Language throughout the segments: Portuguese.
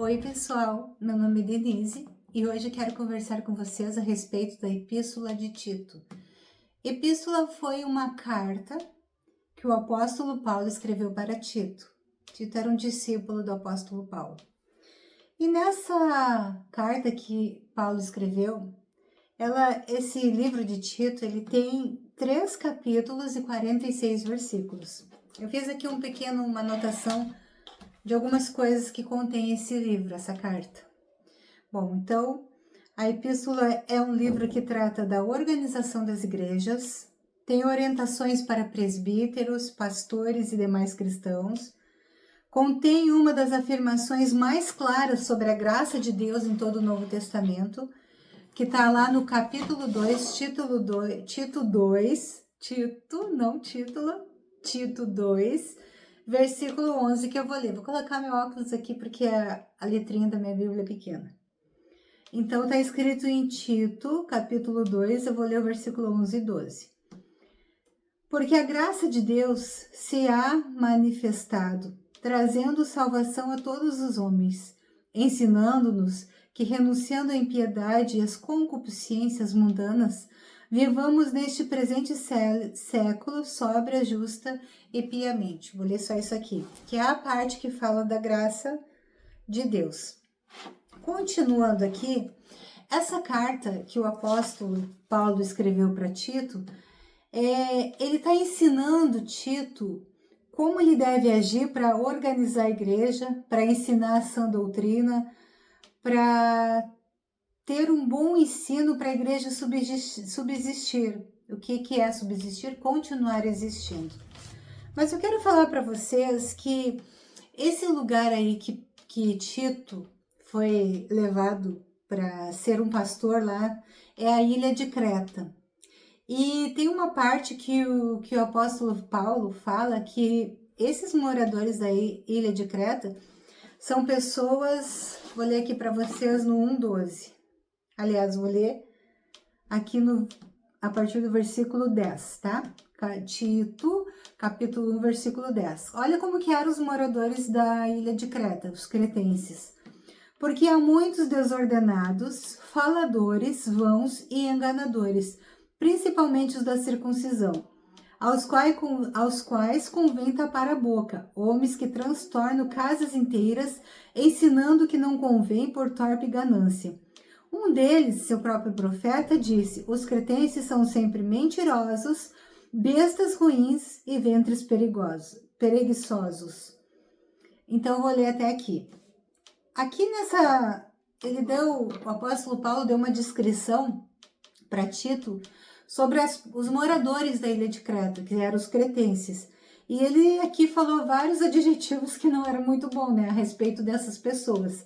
Oi pessoal, meu nome é Denise e hoje eu quero conversar com vocês a respeito da Epístola de Tito. Epístola foi uma carta que o apóstolo Paulo escreveu para Tito. Tito era um discípulo do apóstolo Paulo. E nessa carta que Paulo escreveu, esse livro de Tito, ele tem 3 capítulos e 46 versículos. Eu fiz aqui uma anotação de algumas coisas que contém esse livro, essa carta. Bom, então, a Epístola é um livro que trata da organização das igrejas, tem orientações para presbíteros, pastores e demais cristãos, contém uma das afirmações mais claras sobre a graça de Deus em todo o Novo Testamento, que está lá no capítulo 2, Tito 2, versículo 11, que eu vou ler. Vou colocar meu óculos aqui porque a letrinha da minha Bíblia é pequena. Então, está escrito em Tito, capítulo 2, eu vou ler o versículo 11 e 12. Porque a graça de Deus se há manifestado, trazendo salvação a todos os homens, ensinando-nos que, renunciando à impiedade e às concupiscências mundanas, vivamos neste presente século sóbria, justa e piamente. Vou ler só isso aqui, que é a parte que fala da graça de Deus. Continuando aqui, essa carta que o apóstolo Paulo escreveu para Tito, ele está ensinando Tito como ele deve agir para organizar a igreja, para ensinar a sã doutrina, para ter um bom ensino para a igreja subsistir. O que é subsistir? Continuar existindo. Mas eu quero falar para vocês que esse lugar aí que Tito foi levado para ser um pastor lá é a ilha de Creta. E tem uma parte que o apóstolo Paulo fala que esses moradores da ilha de Creta são pessoas, vou ler aqui para vocês no 1:12. Aliás, vou ler aqui a partir do versículo 10, tá? Tito, capítulo 1, versículo 10. Olha como que eram os moradores da ilha de Creta, os cretenses. Porque há muitos desordenados, faladores, vãos e enganadores, principalmente os da circuncisão, aos quais convém tapar a boca, homens que transtornam casas inteiras, ensinando que não convém por torpe ganância. Um deles, seu próprio profeta, disse: os cretenses são sempre mentirosos, bestas ruins e ventres preguiçosos. Então, eu vou ler até aqui. Aqui o apóstolo Paulo deu uma descrição para Tito sobre os moradores da ilha de Creta, que eram os cretenses. E ele aqui falou vários adjetivos que não eram muito bons, né, a respeito dessas pessoas.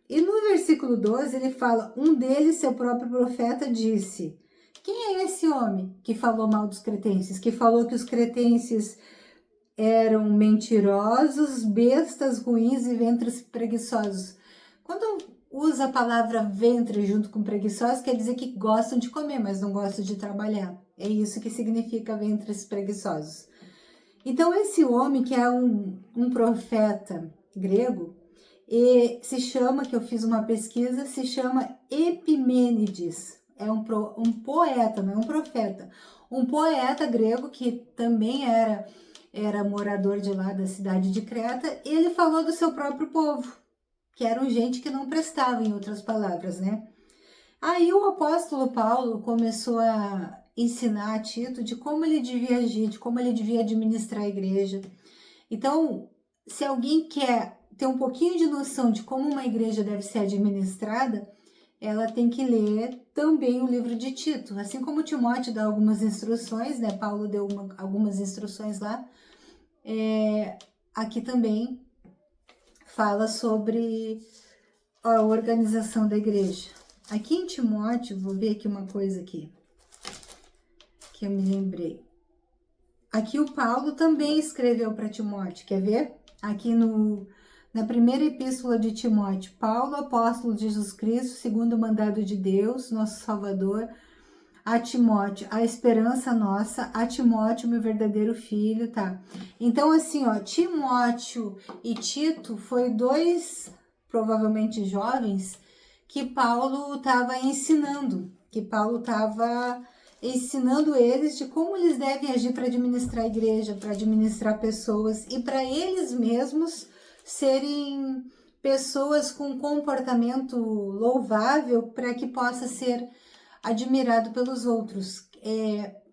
E no versículo 12 ele fala: um deles, seu próprio profeta, disse. Quem é esse homem que falou mal dos cretenses? Que falou que os cretenses eram mentirosos, bestas ruins e ventres preguiçosos. Quando usa a palavra ventre junto com preguiçosos, quer dizer que gostam de comer, mas não gostam de trabalhar. É isso que significa ventres preguiçosos. Então esse homem, que é um profeta grego, e se chama, que eu fiz uma pesquisa, se chama Epimênides. É um poeta, não é um profeta. Um poeta grego que também era morador de lá da cidade de Creta. E ele falou do seu próprio povo, que eram gente que não prestava, em outras palavras, né? Aí o apóstolo Paulo começou a ensinar a Tito de como ele devia agir, de como ele devia administrar a igreja. Então, se alguém quer ter um pouquinho de noção de como uma igreja deve ser administrada, ela tem que ler também o livro de Tito. Assim como Timóteo dá algumas instruções, né? Paulo deu algumas instruções lá. Aqui também fala sobre a organização da igreja. Aqui em Timóteo, vou ver aqui uma coisa aqui, que eu me lembrei. Aqui o Paulo também escreveu para Timóteo, quer ver? Aqui na primeira epístola de Timóteo, Paulo, apóstolo de Jesus Cristo, segundo o mandado de Deus, nosso Salvador, a Timóteo, a esperança nossa, a Timóteo, meu verdadeiro filho, tá? Então, assim, ó, Timóteo e Tito foi 2 provavelmente jovens, que Paulo estava ensinando, eles de como eles devem agir para administrar a igreja, para administrar pessoas e para eles mesmos serem pessoas com comportamento louvável para que possa ser admirado pelos outros.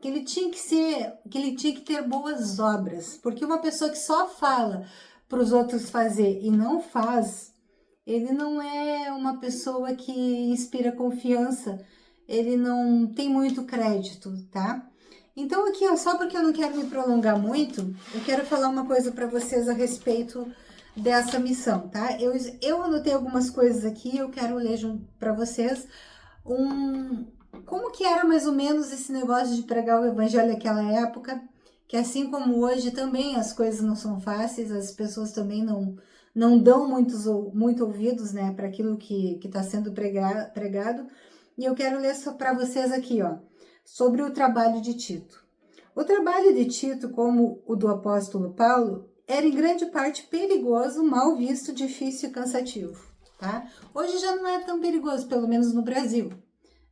Que ele tinha que ter boas obras, porque uma pessoa que só fala para os outros fazer e não faz, ele não é uma pessoa que inspira confiança, ele não tem muito crédito, tá? Então aqui, ó, só porque eu não quero me prolongar muito, eu quero falar uma coisa para vocês a respeito dessa missão, tá? Eu anotei algumas coisas aqui, eu quero ler para vocês como que era mais ou menos esse negócio de pregar o evangelho naquela época, que assim como hoje também as coisas não são fáceis, as pessoas também não dão muito ouvidos, né, para aquilo que está sendo pregado. E eu quero ler só para vocês aqui, ó, sobre o trabalho de Tito. O trabalho de Tito, como o do apóstolo Paulo, era em grande parte perigoso, mal visto, difícil e cansativo, tá? Hoje já não é tão perigoso, pelo menos no Brasil,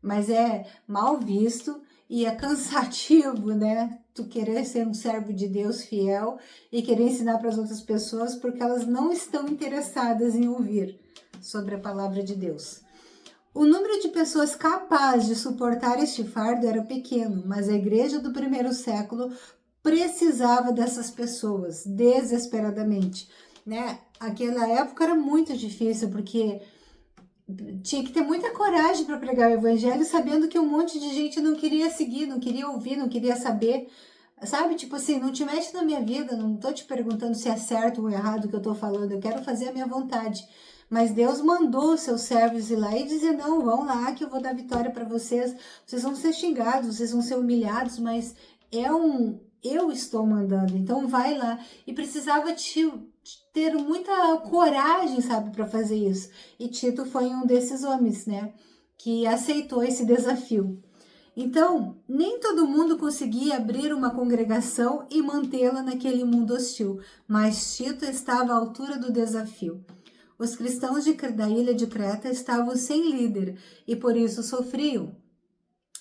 mas é mal visto e é cansativo, né? Tu querer ser um servo de Deus fiel e querer ensinar para as outras pessoas porque elas não estão interessadas em ouvir sobre a palavra de Deus. O número de pessoas capazes de suportar este fardo era pequeno, mas a igreja do primeiro século precisava dessas pessoas desesperadamente, né? Aquela época era muito difícil porque tinha que ter muita coragem para pregar o evangelho, sabendo que um monte de gente não queria seguir, não queria ouvir, não queria saber, sabe? Tipo assim, não te mexe na minha vida, não tô te perguntando se é certo ou errado o que eu tô falando, eu quero fazer a minha vontade. Mas Deus mandou os seus servos ir lá e dizer, não, vão lá que eu vou dar vitória para vocês, vocês vão ser xingados, vocês vão ser humilhados, mas eu estou mandando, então vai lá. E precisava ter muita coragem, sabe, para fazer isso. E Tito foi um desses homens, né, que aceitou esse desafio. Então, nem todo mundo conseguia abrir uma congregação e mantê-la naquele mundo hostil, mas Tito estava à altura do desafio. Os cristãos da ilha de Creta estavam sem líder e por isso sofriam.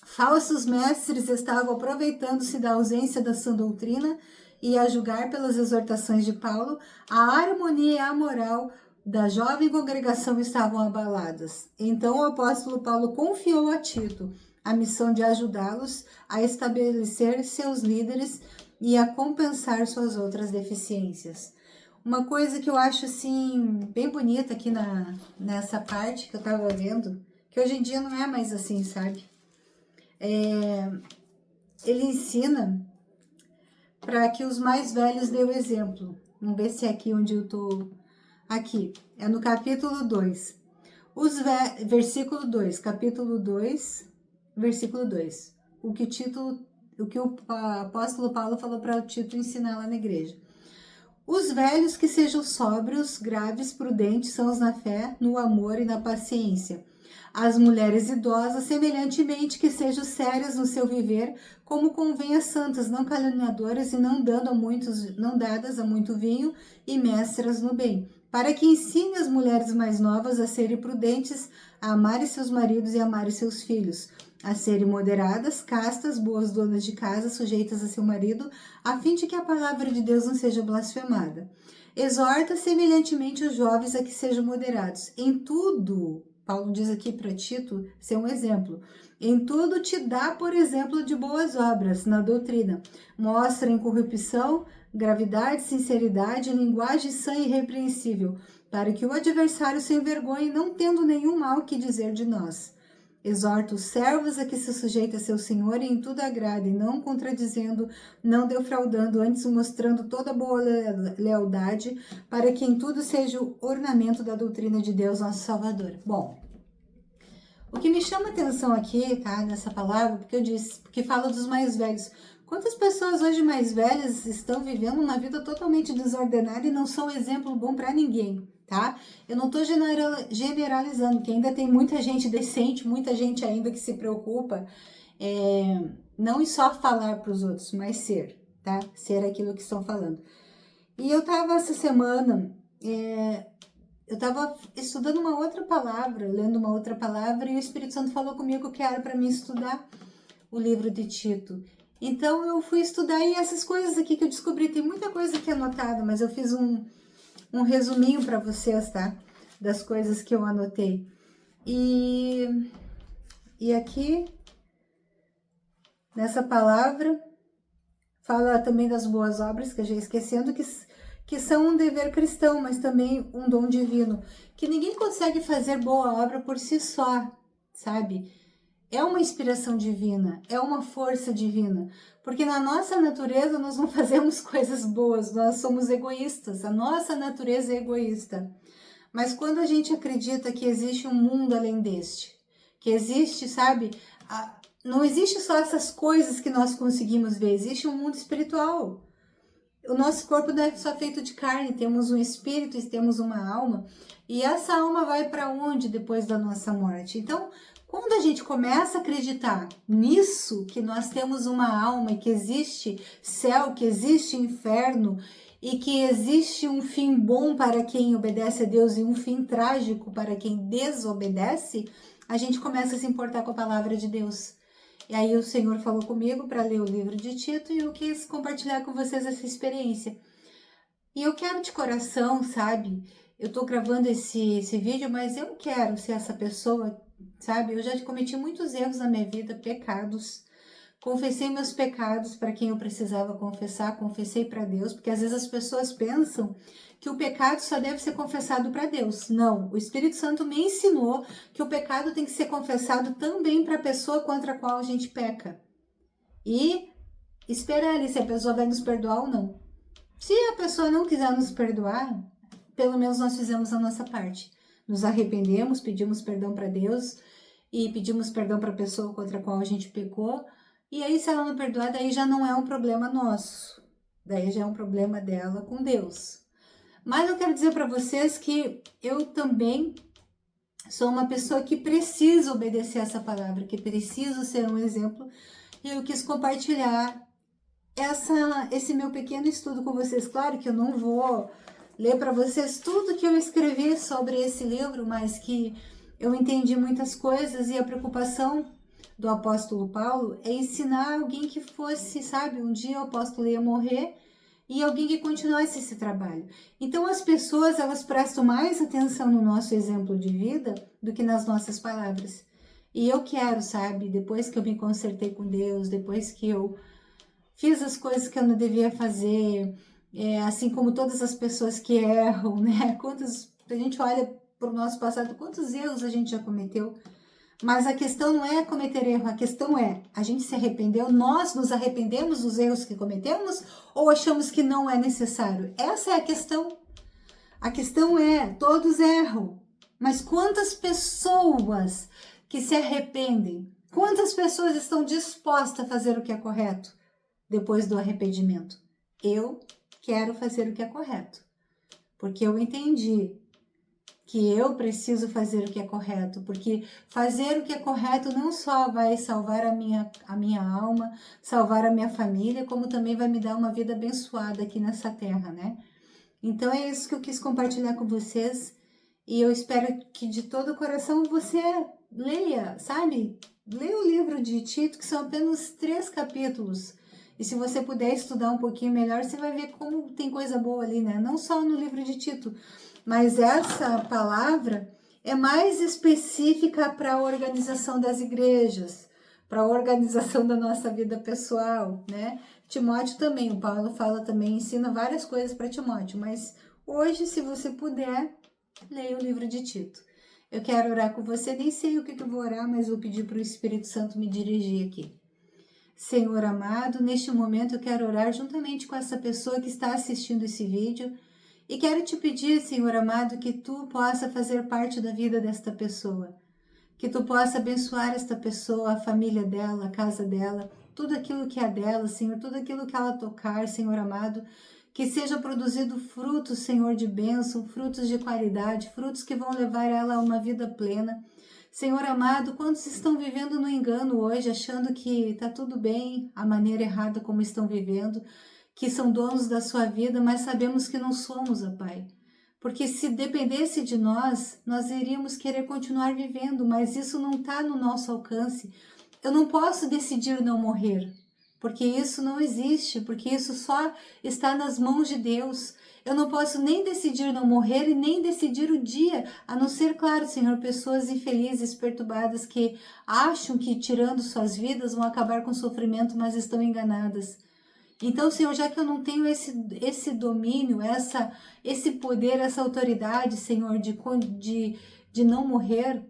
Falsos mestres estavam aproveitando-se da ausência da sã doutrina e, a julgar pelas exortações de Paulo, a harmonia e a moral da jovem congregação estavam abaladas. Então o apóstolo Paulo confiou a Tito a missão de ajudá-los a estabelecer seus líderes e a compensar suas outras deficiências. Uma coisa que eu acho assim bem bonita aqui nessa parte que eu tava vendo, que hoje em dia não é mais assim, sabe? Ele ensina para que os mais velhos dêem o exemplo. Vamos ver se é aqui onde eu tô. Aqui, é no capítulo 2. Versículo 2, capítulo 2, versículo 2. O que o apóstolo Paulo falou para o Tito ensinar lá na igreja. Os velhos que sejam sóbrios, graves, prudentes, sãos na fé, no amor e na paciência. As mulheres idosas, semelhantemente, que sejam sérias no seu viver, como convém a santas, não caluniadoras e não dadas a muito vinho e mestras no bem, para que ensine as mulheres mais novas a serem prudentes, a amarem seus maridos e a amarem seus filhos, a serem moderadas, castas, boas donas de casa, sujeitas a seu marido, a fim de que a palavra de Deus não seja blasfemada. Exorta semelhantemente os jovens a que sejam moderados. Em tudo, Paulo diz aqui para Tito ser um exemplo. Em tudo te dá, por exemplo, de boas obras na doutrina. Mostra incorrupção, gravidade, sinceridade, linguagem sã e irrepreensível, para que o adversário se envergonhe, não tendo nenhum mal que dizer de nós. Exorta os servos a que se sujeitem a seu senhor e em tudo agradem, não contradizendo, não defraudando, antes mostrando toda boa lealdade, para que em tudo seja o ornamento da doutrina de Deus, nosso Salvador. Bom, o que me chama atenção aqui, tá, nessa palavra, porque fala dos mais velhos. Quantas pessoas hoje mais velhas estão vivendo uma vida totalmente desordenada e não são exemplo bom para ninguém, tá? Eu não tô generalizando, porque ainda tem muita gente decente, muita gente ainda que se preocupa, não em só falar para os outros, mas ser, tá? Ser aquilo que estão falando. E eu tava essa semana eu estava estudando uma outra palavra, lendo uma outra palavra, e o Espírito Santo falou comigo que era para mim estudar o livro de Tito. Então eu fui estudar, e essas coisas aqui que eu descobri, tem muita coisa aqui anotada, mas eu fiz um resuminho para vocês, tá? Das coisas que eu anotei. E aqui, nessa palavra, fala também das boas obras, que eu já esquecendo, que são um dever cristão, mas também um dom divino. Que ninguém consegue fazer boa obra por si só, sabe? É uma inspiração divina, é uma força divina. Porque na nossa natureza nós não fazemos coisas boas, nós somos egoístas, a nossa natureza é egoísta. Mas quando a gente acredita que existe um mundo além deste, que existe, sabe, não existe só essas coisas que nós conseguimos ver, existe um mundo espiritual. O nosso corpo não é só feito de carne, temos um espírito e temos uma alma, e essa alma vai para onde depois da nossa morte? Então, quando a gente começa a acreditar nisso, que nós temos uma alma e que existe céu, que existe inferno, e que existe um fim bom para quem obedece a Deus e um fim trágico para quem desobedece, a gente começa a se importar com a palavra de Deus. E aí o Senhor falou comigo para ler o livro de Tito e eu quis compartilhar com vocês essa experiência. E eu quero de coração, sabe? Eu tô gravando esse vídeo, mas eu quero ser essa pessoa, sabe? Eu já cometi muitos erros na minha vida, pecados. Confessei meus pecados para quem eu precisava confessar, confessei para Deus, porque às vezes as pessoas pensam que o pecado só deve ser confessado para Deus. Não, o Espírito Santo me ensinou que o pecado tem que ser confessado também para a pessoa contra a qual a gente peca. E esperar ali se a pessoa vai nos perdoar ou não. Se a pessoa não quiser nos perdoar, pelo menos nós fizemos a nossa parte. Nos arrependemos, pedimos perdão para Deus e pedimos perdão para a pessoa contra a qual a gente pecou. E aí, se ela não perdoar, daí já não é um problema nosso. Daí já é um problema dela com Deus. Mas eu quero dizer para vocês que eu também sou uma pessoa que precisa obedecer essa palavra, que preciso ser um exemplo. E eu quis compartilhar esse meu pequeno estudo com vocês. Claro que eu não vou ler para vocês tudo que eu escrevi sobre esse livro, mas que eu entendi muitas coisas, e a preocupação do apóstolo Paulo é ensinar alguém que fosse, sabe, um dia o apóstolo ia morrer e alguém que continuasse esse trabalho. Então as pessoas, elas prestam mais atenção no nosso exemplo de vida do que nas nossas palavras. E eu quero, sabe, depois que eu me consertei com Deus, depois que eu fiz as coisas que eu não devia fazer, assim como todas as pessoas que erram, né? A gente olha para o nosso passado, quantos erros a gente já cometeu. Mas a questão não é cometer erro, a questão é, a gente se arrependeu, nós nos arrependemos dos erros que cometemos ou achamos que não é necessário? Essa é a questão. A questão é, todos erram, mas quantas pessoas que se arrependem, quantas pessoas estão dispostas a fazer o que é correto depois do arrependimento? Eu quero fazer o que é correto, porque eu entendi que eu preciso fazer o que é correto, porque fazer o que é correto não só vai salvar a minha alma, salvar a minha família, como também vai me dar uma vida abençoada aqui nessa terra, né? Então é isso que eu quis compartilhar com vocês, e eu espero que de todo o coração você leia, sabe? Leia o livro de Tito, que são apenas 3 capítulos, e se você puder estudar um pouquinho melhor, você vai ver como tem coisa boa ali, né? Não só no livro de Tito, mas essa palavra é mais específica para a organização das igrejas, para a organização da nossa vida pessoal, né? Timóteo também, o Paulo fala também, ensina várias coisas para Timóteo, mas hoje, se você puder, leia o livro de Tito. Eu quero orar com você, nem sei o que eu vou orar, mas vou pedir para o Espírito Santo me dirigir aqui. Senhor amado, neste momento eu quero orar juntamente com essa pessoa que está assistindo esse vídeo, e quero te pedir, Senhor amado, que tu possa fazer parte da vida desta pessoa, que tu possa abençoar esta pessoa, a família dela, a casa dela, tudo aquilo que é dela, Senhor, tudo aquilo que ela tocar, Senhor amado, que seja produzido frutos, Senhor, de bênção, frutos de qualidade, frutos que vão levar ela a uma vida plena. Senhor amado, quantos estão vivendo no engano hoje, achando que está tudo bem, a maneira errada como estão vivendo, que são donos da sua vida, mas sabemos que não somos, ó Pai. Porque se dependesse de nós, nós iríamos querer continuar vivendo, mas isso não está no nosso alcance. Eu não posso decidir não morrer, porque isso não existe, porque isso só está nas mãos de Deus. Eu não posso nem decidir não morrer e nem decidir o dia, a não ser, claro, Senhor, pessoas infelizes, perturbadas, que acham que tirando suas vidas vão acabar com sofrimento, mas estão enganadas. Então, Senhor, já que eu não tenho esse domínio, esse poder, essa autoridade, Senhor, de não morrer,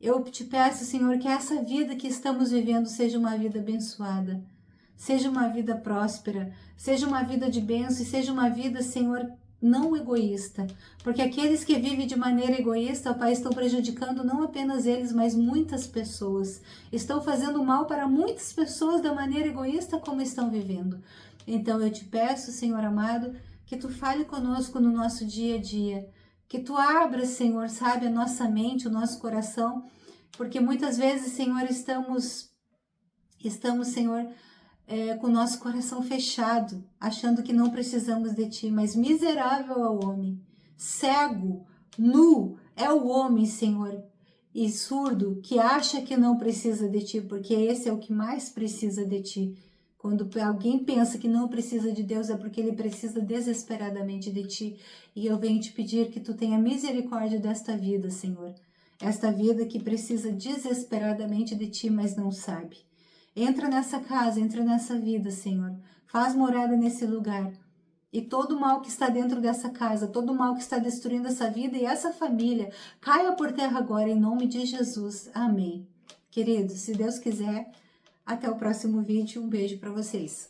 eu te peço, Senhor, que essa vida que estamos vivendo seja uma vida abençoada, seja uma vida próspera, seja uma vida de bênção e seja uma vida, Senhor, não egoísta. Porque aqueles que vivem de maneira egoísta, Pai, estão prejudicando não apenas eles, mas muitas pessoas. Estão fazendo mal para muitas pessoas da maneira egoísta como estão vivendo. Então eu te peço, Senhor amado, que tu fale conosco no nosso dia a dia, que tu abra, Senhor, sabe, a nossa mente, o nosso coração, porque muitas vezes, Senhor, estamos, Senhor, com o nosso coração fechado, achando que não precisamos de ti, mas miserável é o homem, cego, nu é o homem, Senhor, e surdo, que acha que não precisa de ti, porque esse é o que mais precisa de ti. Quando alguém pensa que não precisa de Deus, é porque ele precisa desesperadamente de ti. E eu venho te pedir que tu tenha misericórdia desta vida, Senhor. Esta vida que precisa desesperadamente de ti, mas não sabe. Entra nessa casa, entra nessa vida, Senhor. Faz morada nesse lugar. E todo mal que está dentro dessa casa, todo mal que está destruindo essa vida e essa família, caia por terra agora, em nome de Jesus. Amém. Queridos, se Deus quiser, até o próximo vídeo. Um beijo para vocês.